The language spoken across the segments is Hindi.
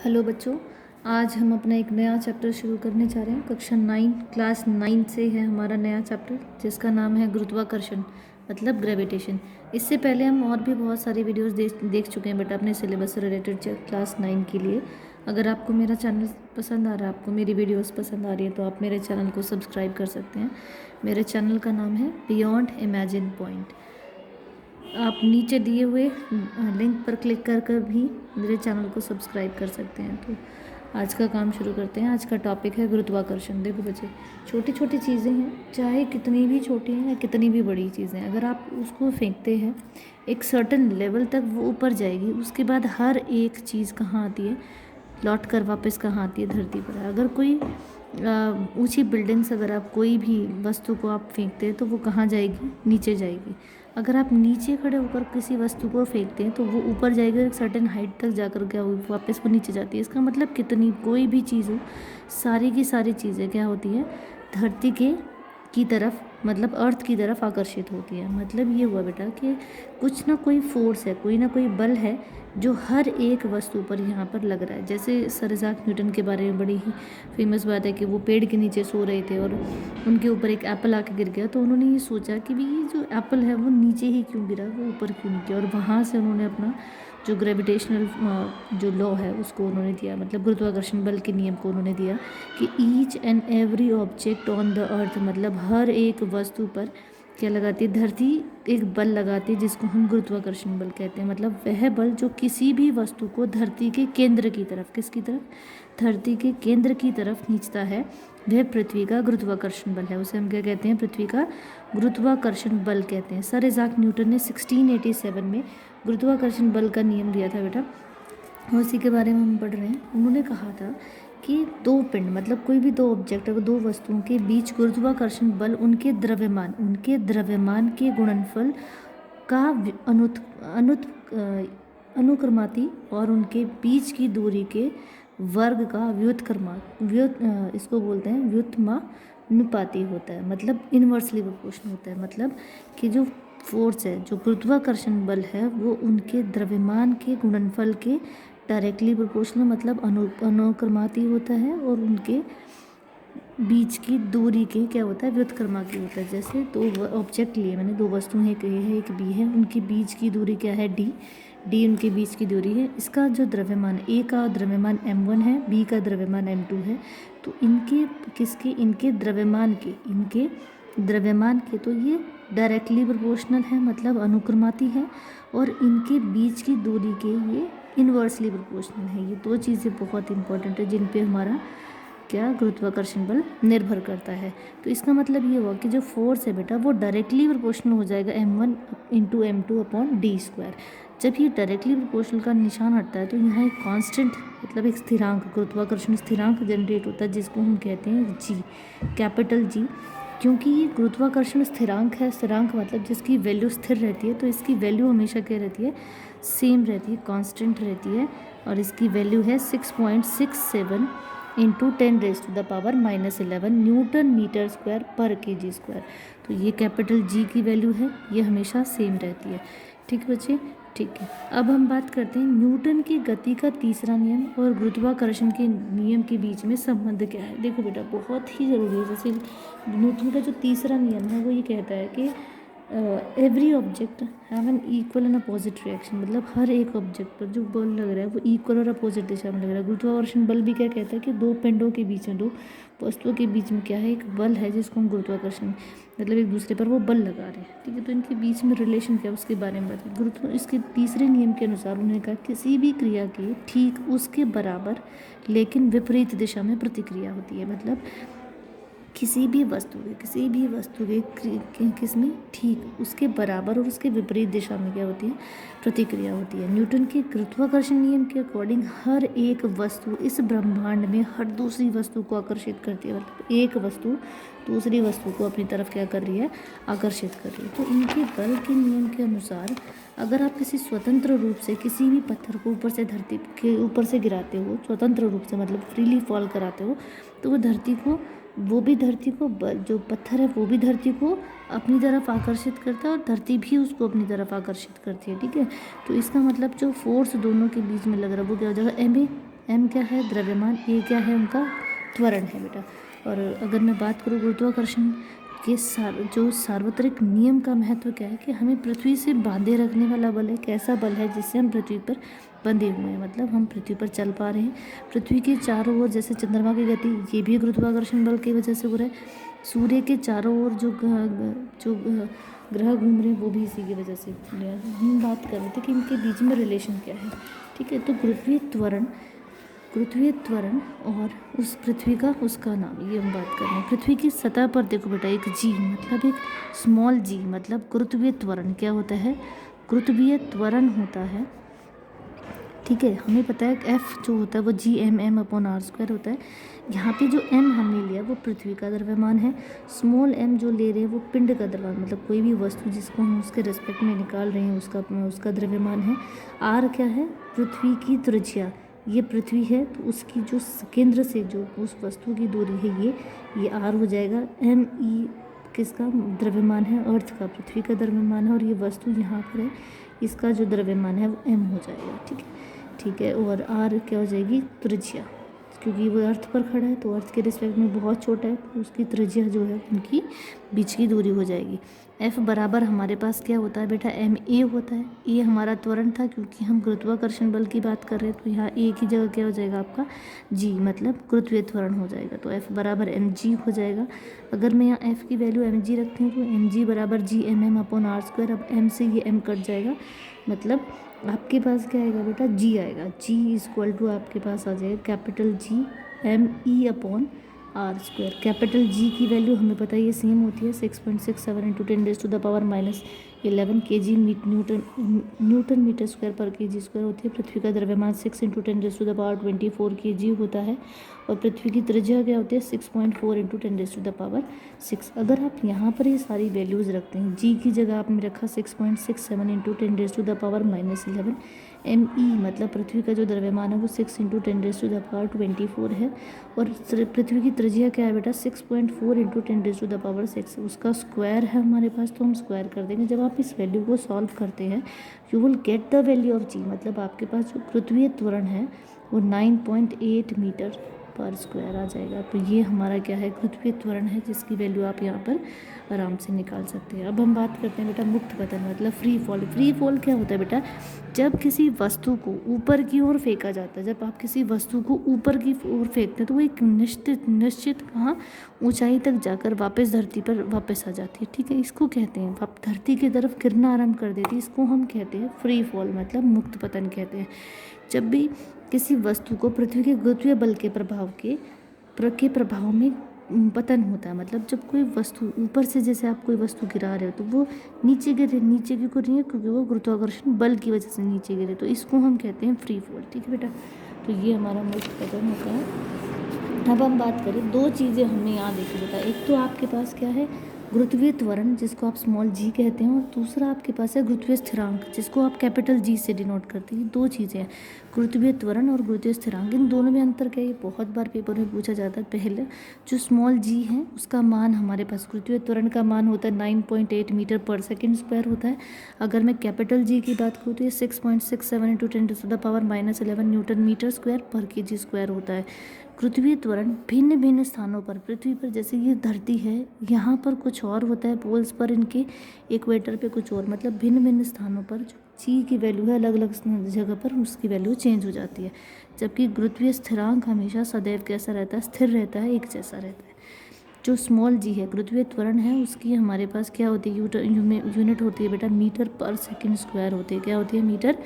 हेलो बच्चों, आज हम अपना एक नया चैप्टर शुरू करने जा रहे हैं। कक्षा 9 क्लास 9 से है हमारा नया चैप्टर, जिसका नाम है गुरुत्वाकर्षण मतलब ग्रेविटेशन। इससे पहले हम और भी बहुत सारी वीडियोस देख चुके हैं बेटा अपने सिलेबस से रिलेटेड क्लास 9 के लिए। अगर आपको मेरा चैनल पसंद आ रहा है, आपको मेरी वीडियोस पसंद आ रही है, तो आप मेरे चैनल को सब्सक्राइब कर सकते हैं। मेरे चैनल का नाम है बियॉन्ड इमेजिन पॉइंट। आप नीचे दिए हुए लिंक पर क्लिक कर कर भी मेरे चैनल को सब्सक्राइब कर सकते हैं। तो आज का काम शुरू करते हैं। आज का टॉपिक है गुरुत्वाकर्षण। देखो बच्चे, छोटी छोटी चीज़ें हैं, चाहे कितनी भी छोटी हैं या कितनी भी बड़ी चीज़ें, अगर आप उसको फेंकते हैं एक सर्टेन लेवल तक वो ऊपर जाएगी। उसके बाद हर एक चीज़ कहाँ आती है, लौट कर वापस कहाँ आती है, धरती पर। अगर कोई ऊंची बिल्डिंग्स, अगर आप कोई भी वस्तु को आप फेंकते हैं तो वो कहाँ जाएगी, नीचे जाएगी। अगर आप नीचे खड़े होकर किसी वस्तु को फेंकते हैं तो वो ऊपर जाएगी, एक सर्टेन हाइट तक जाकर क्या होगी, वापस वो नीचे जाती है। इसका मतलब कितनी कोई भी चीज़ हो, सारी की सारी चीज़ें क्या होती है, धरती की तरफ मतलब अर्थ की तरफ आकर्षित होती है। मतलब ये हुआ बेटा कि कुछ ना कोई फोर्स है, कोई ना कोई बल है जो हर एक वस्तु पर यहाँ पर लग रहा है। जैसे सर इज़ाक न्यूटन के बारे में बड़ी ही फेमस बात है कि वो पेड़ के नीचे सो रहे थे और उनके ऊपर एक एप्पल आके गिर गया। तो उन्होंने ये सोचा कि भी ये जो एप्पल है वो नीचे ही क्यों गिरा, वो ऊपर क्यों नहीं गया। और वहाँ से उन्होंने अपना जो ग्रेविटेशनल जो लॉ है उसको उन्होंने दिया, मतलब गुरुत्वाकर्षण बल के नियम को उन्होंने दिया कि each and every object on the earth, मतलब हर एक वस्तु पर क्या लगाती है, धरती एक बल लगाती है जिसको हम गुरुत्वाकर्षण बल कहते हैं। मतलब वह बल जो किसी भी वस्तु को धरती के केंद्र की तरफ, किसकी तरफ, धरती के केंद्र की तरफ खींचता है, वह पृथ्वी का गुरुत्वाकर्षण बल है। उसे हम क्या कहते हैं, पृथ्वी का गुरुत्वाकर्षण बल कहते हैं। सर इज़ाक न्यूटन ने 1687 में गुरुत्वाकर्षण बल का नियम दिया था बेटा, उसी के बारे में हम पढ़ रहे हैं। उन्होंने कहा था कि दो पिंड, मतलब कोई भी दो ऑब्जेक्ट, अगर दो वस्तुओं के बीच गुरुत्वाकर्षण बल उनके द्रव्यमान के गुणनफल का अनुक्रमाती और उनके बीच की दूरी के वर्ग का इसको बोलते हैं व्युत्क्रमानुपाती होता है, मतलब इन्वर्सली प्रोपोर्शनल होता है। मतलब कि जो फोर्स है, जो गुरुत्वाकर्षण बल है, वो उनके द्रव्यमान के गुणनफल के डायरेक्टली प्रोपोर्शनल, मतलब अनुक्रमाती होता है, और उनके बीच की दूरी के क्या होता है, व्युत्क्रमाती होता है। जैसे दो ऑब्जेक्ट लिए मैंने, दो वस्तुएं, एक ए है एक बी है, उनके बीच की दूरी क्या है, डी उनके बीच की दूरी है। इसका जो द्रव्यमान, ए का द्रव्यमान m1 है, बी का द्रव्यमान m2 है। तो इनके द्रव्यमान के तो ये डायरेक्टली प्रोपोर्शनल है, मतलब अनुक्रमाती है, और इनके बीच की दूरी के ये इन्वर्सली प्रोपोर्शनल है। ये दो चीज़ें बहुत इंपॉर्टेंट है जिन पे हमारा क्या गुरुत्वाकर्षण बल निर्भर करता है। तो इसका मतलब ये हुआ कि जो फोर्स है बेटा वो डायरेक्टली प्रोपोर्शनल हो जाएगा m1 into m2 upon D square. जब ये डायरेक्टली प्रोपोर्शनल का निशान हटता है तो यहाँ एक कांस्टेंट, मतलब एक स्थिरांक, गुरुत्वाकर्षण स्थिरांक जनरेट होता है, जिसको हम कहते हैं जी, कैपिटल जी। क्योंकि ये गुरुत्वाकर्षण स्थिरांक है, स्थिरांक मतलब जिसकी वैल्यू स्थिर रहती है, तो इसकी वैल्यू हमेशा क्या रहती है, सेम रहती है, कांस्टेंट रहती है। और इसकी वैल्यू है 6.67 इंटू 10⁻⁻11 न्यूटन मीटर स्क्वायर पर kg स्क्वायर। तो ये कैपिटल जी की वैल्यू है, ये हमेशा सेम रहती है। ठीक है बच्चे, ठीक है। अब हम बात करते हैं न्यूटन की गति का तीसरा नियम और गुरुत्वाकर्षण के नियम के बीच में संबंध क्या है। देखो बेटा, बहुत ही ज़रूरी है। जैसे न्यूटन का जो तीसरा नियम है वो ये कहता है कि every object have an equal and opposite reaction, मतलब हर एक ऑब्जेक्ट पर जो बल लग रहा है वो इक्वल और अपोजिट दिशा में लग रहा है। गुरुत्वाकर्षण बल भी क्या कहता है कि दो पिंडों के बीच में, दो वस्तुओं के बीच में क्या है, एक बल है जिसको हम गुरुत्वाकर्षण, मतलब एक दूसरे पर वो बल लगा रहे हैं। ठीक है, तो इनके बीच में रिलेशन क्या है उसके बारे में बात गुरुत्व इसके तीसरे नियम के अनुसार उन्होंने कहा किसी भी क्रिया के ठीक उसके बराबर लेकिन विपरीत दिशा में प्रतिक्रिया होती है। मतलब किसी भी वस्तु के किसमें ठीक उसके बराबर और उसके विपरीत दिशा में क्या होती है, प्रतिक्रिया होती है। न्यूटन के गुरुत्वाकर्षण नियम के अकॉर्डिंग हर एक वस्तु इस ब्रह्मांड में हर दूसरी वस्तु को आकर्षित करती है। मतलब एक वस्तु दूसरी वस्तु को अपनी तरफ क्या कर रही है, आकर्षित कर रही है। तो इनके बल के नियम के अनुसार अगर आप किसी स्वतंत्र रूप से किसी भी पत्थर को ऊपर से धरती के ऊपर से गिराते हो, स्वतंत्र रूप से मतलब फ्रीली फॉल कराते हो, तो वो धरती को जो पत्थर है वो भी धरती को अपनी तरफ आकर्षित करता है और धरती भी उसको अपनी तरफ आकर्षित करती है। ठीक है, तो इसका मतलब जो फोर्स दोनों के बीच में लग रहा है वो क्या हो जाएगा, m क्या है द्रव्यमान, a क्या है उनका त्वरण है बेटा। और अगर मैं बात करूँ गुरुत्वाकर्षण के जो सार्वत्रिक नियम का महत्व क्या है कि हमें पृथ्वी से बांधे रखने वाला बल है, कैसा बल है जिससे हम पृथ्वी पर बंधे हुए हैं, मतलब हम पृथ्वी पर चल पा रहे हैं। पृथ्वी के चारों ओर जैसे चंद्रमा की गति, ये भी गुरुत्वाकर्षण बल की वजह से हो रहा है। सूर्य के चारों ओर जो ग्रह घूम रहे हैं वो भी इसी की वजह से। हम बात कर रहे थे कि इनके बीच में रिलेशन क्या है, ठीक है। तो गुरुत्वीय त्वरण और उस पृथ्वी का उसका नाम, ये हम बात कर रहे हैं। पृथ्वी की सतह पर देखो बेटा एक जी, मतलब एक स्मॉल जी, मतलब गुरुत्वीय त्वरण क्या होता है, गुरुत्वीय त्वरण होता है, ठीक है। हमें पता है एफ जो होता है वो G/m/r² होता है। यहाँ पे जो m हमने लिया वो पृथ्वी का द्रव्यमान है, स्मॉल m जो ले रहे हैं वो पिंड का द्रव्यमान, मतलब कोई भी वस्तु जिसको हम उसके रेस्पेक्ट में निकाल रहे हैं उसका द्रव्यमान है। r क्या है, पृथ्वी की त्रिज्या, ये पृथ्वी है तो उसकी जो केंद्र से जो उस वस्तु की दूरी है ये r हो जाएगा। m किसका द्रव्यमान है, अर्थ का, पृथ्वी का द्रव्यमान है, और ये वस्तु यहाँ पर है, इसका जो द्रव्यमान है वो m हो जाएगा, ठीक है। और r क्या हो जाएगी, त्रिज्या, क्योंकि वो अर्थ पर खड़ा है तो अर्थ के रिस्पेक्ट में बहुत छोटा है तो उसकी त्रिज्या जो है उनकी बीच की दूरी हो जाएगी। F बराबर हमारे पास क्या होता है बेटा, ma होता है। a हमारा त्वरण था, क्योंकि हम गुरुत्वाकर्षण बल की बात कर रहे हैं तो यहाँ a की जगह क्या हो जाएगा आपका g, मतलब गुरुत्वीय त्वरण हो जाएगा, तो F बराबर mg हो जाएगा। अगर मैं यहाँ F की वैल्यू mg रखती हूँ तो mg बराबर G/m/r²। अब m से ये m कट जाएगा, मतलब आपके पास क्या आएगा बेटा, g आएगा। g इक्वल टू आपके पास आ जाएगा कैपिटल G/m/e/r²। कैपिटल G की वैल्यू हमें पता है ये सेम होती है 6.67 × 10⁻11 kg न्यूटन मीटर स्क्वायर पर kg स्क्वायर होती है। पृथ्वी का द्रव्यमान 6 × 10⁻24 kg होता है, और पृथ्वी की त्रिज्या क्या होती है 6.4 × 10⁻6। अगर आप यहाँ पर ये सारी वैल्यूज़ रखते हैं, जी की जगह आपने रखा 6.67 × 10⁻11, me मतलब पृथ्वी का जो द्रव्यमान है वो 6 × 10⁻24 है, और पृथ्वी की त्रिज्या क्या है बेटा 6.4 × 10⁻6, उसका स्क्वायर है हमारे पास, तो हम स्क्वायर कर देंगे। जब आप इस वैल्यू को सॉल्व करते हैं you will get the value of G, मतलब आपके पास जो गुरुत्वीय त्वरण है वो 9.8 मीटर पर स्क्वायर आ जाएगा। तो ये हमारा क्या है, गुरुत्वीय त्वरण है, जिसकी वैल्यू आप यहाँ पर आराम से निकाल सकते हैं। अब हम बात करते हैं बेटा मुक्त पतन, मतलब फ्री फॉल। फ्री फॉल क्या होता है बेटा, जब किसी वस्तु को ऊपर की ओर फेंका जाता है, जब आप किसी वस्तु को ऊपर की ओर फेंकते हैं तो वो एक निश्चित कहाँ ऊंचाई तक जाकर वापस धरती पर वापस आ जाती है, ठीक है। इसको कहते हैं, आप धरती की तरफ गिरना आरंभ कर देती है, इसको हम कहते हैं फ्री फॉल, मतलब मुक्त पतन कहते हैं। जब भी किसी वस्तु को पृथ्वी के गुरुत्वीय बल के प्रभाव में पतन होता है, मतलब जब कोई वस्तु ऊपर से, जैसे आप कोई वस्तु गिरा रहे हो तो वो नीचे गिरे, नीचे क्यों गिर रही है, क्योंकि वो गुरुत्वाकर्षण बल की वजह से नीचे गिरे, तो इसको हम कहते हैं फ्री फॉल, ठीक है बेटा। तो ये हमारा मुक्त पतन होता है। अब हम बात करें, दो चीज़ें हमने यहाँ देखी बेटा, एक तो आपके पास क्या है गुरुत्वीय त्वरण, जिसको आप स्मॉल जी कहते हैं, और दूसरा आपके पास है गुरुत्वीय स्थिरांक, जिसको आप कैपिटल जी से डिनोट करते हैं। दो चीज़ें हैं, गुरुत्वीय त्वरण और गुरुत्वीय स्थिरांक, इन दोनों में अंतर क्या है, ये बहुत बार पेपर में पूछा जाता है। पहले जो स्मॉल जी है उसका मान हमारे पास, गुरुत्वीय त्वरण का मान होता है 9.8 मीटर पर सेकेंड स्क्वायर होता है। अगर मैं कैपिटल जी की बात करूँ तो ये 6.67 × 10⁻11 न्यूटन मीटर स्क्वायर पर kg स्क्वायर होता है। गुरुत्वीय त्वरण भिन्न भिन्न स्थानों पर पृथ्वी पर, जैसे ये धरती है यहाँ पर कुछ और होता है, पोल्स पर इनके इक्वेटर पे कुछ और, मतलब भिन्न भिन्न स्थानों पर जो जी की वैल्यू है अलग अलग जगह पर उसकी वैल्यू चेंज हो जाती है। जबकि गुरुत्वीय स्थिरांक हमेशा सदैव कैसा रहता है, स्थिर रहता है, एक जैसा रहता है। जो स्मॉल जी है गुरुत्वीय त्वरण है उसकी हमारे पास क्या होती है, यूनिट होती है बेटा मीटर पर सेकंड स्क्वायर होती है, क्या होती है, मीटर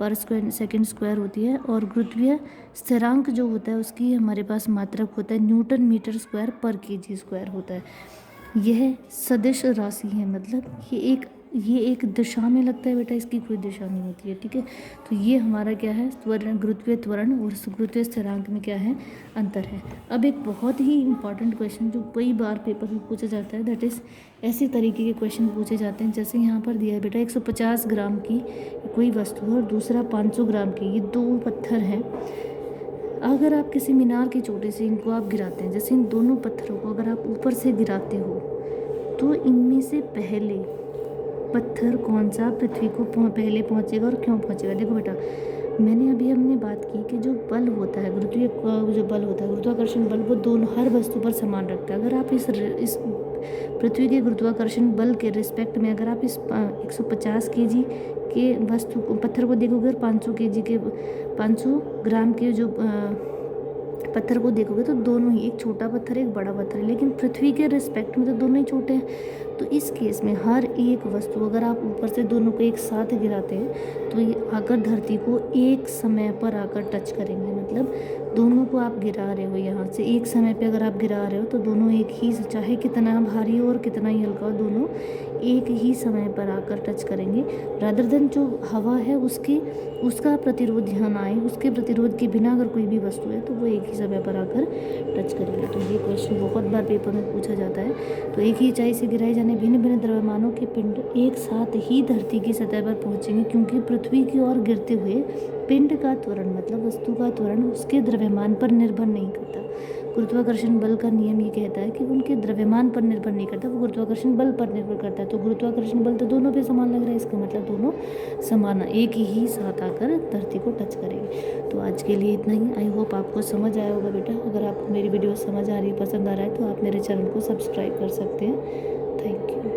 पर सेकंड स्क्वायर होती है। और गुरुत्वीय स्थिरांक जो होता है उसकी हमारे पास मात्रक होता है न्यूटन मीटर स्क्वायर पर kg स्क्वायर होता है। यह सदिश राशि है, मतलब ये एक दिशा में लगता है बेटा, इसकी कोई दिशा नहीं होती है, ठीक है। तो ये हमारा क्या है, त्वरण, गुरुत्वीय त्वरण और गुरुत्वीय स्थिरांक में क्या है, अंतर है। अब एक बहुत ही इंपॉर्टेंट क्वेश्चन जो कई बार पेपर में पूछा जाता है, दैट इज़ ऐसे तरीके के क्वेश्चन पूछे जाते हैं, जैसे यहाँ पर दिया है बेटा 150 ग्राम की कोई वस्तु है और दूसरा 500 ग्राम की, ये दो पत्थर हैं। अगर आप किसी मीनार की चोटी से इनको आप गिराते हैं, जैसे इन दोनों पत्थरों को अगर आप ऊपर से गिराते हो तो इनमें से पहले पत्थर कौन सा पृथ्वी को पहले पहुंचेगा और क्यों पहुंचेगा। देखो बेटा, मैंने अभी हमने बात की कि जो बल होता है जो बल होता है गुरुत्वाकर्षण बल, वो दोनों हर वस्तु पर समान रखता है। अगर आप इस पृथ्वी के गुरुत्वाकर्षण बल के रिस्पेक्ट में अगर आप इस 150 केजी के वस्तु पत्थर को देखोगे और 500 ग्राम के जो पत्थर को देखोगे तो दोनों ही, एक छोटा पत्थर एक बड़ा पत्थर है, लेकिन पृथ्वी के रिस्पेक्ट में तो दोनों ही छोटे हैं। तो इस केस में हर एक वस्तु अगर आप ऊपर से दोनों को एक साथ गिराते हैं तो ये आकर धरती को एक समय पर आकर टच करेंगे। मतलब दोनों को आप गिरा रहे हो यहाँ से एक समय पे, अगर आप गिरा रहे हो तो दोनों एक ही, चाहे कितना भारी हो और कितना ही हल्का हो, दोनों एक ही समय पर आकर टच करेंगे। रादर देन जो हवा है उसका प्रतिरोध यहाँ ना आए, उसके प्रतिरोध के बिना अगर कोई भी वस्तु है तो वो एक ही समय पर आकर टच करेंगे। तो ये क्वेश्चन बहुत बार पेपर में पूछा जाता है। तो एक ही ऊंचाई से गिराए जाने भिन्न भिन्न द्रव्यमानों के पिंड एक साथ ही धरती की सतह पर पहुंचेंगे, क्योंकि पृथ्वी की ओर गिरते हुए पिंड का त्वरण मतलब वस्तु का त्वरण उसके द्रव्यमान पर निर्भर नहीं करता। गुरुत्वाकर्षण बल का नियम ये कहता है कि उनके द्रव्यमान पर निर्भर नहीं करता, वो गुरुत्वाकर्षण बल पर निर्भर करता है। तो गुरुत्वाकर्षण बल तो दोनों पे समान लग रहा है, इसका मतलब दोनों समान एक ही साथ आकर धरती को टच करेंगे। तो आज के लिए इतना ही। आई होप आपको समझ आया होगा बेटा। अगर आपको मेरी वीडियो समझ आ रही है, पसंद आ रहा है, तो आप मेरे चैनल को सब्सक्राइब कर सकते हैं। Thank you.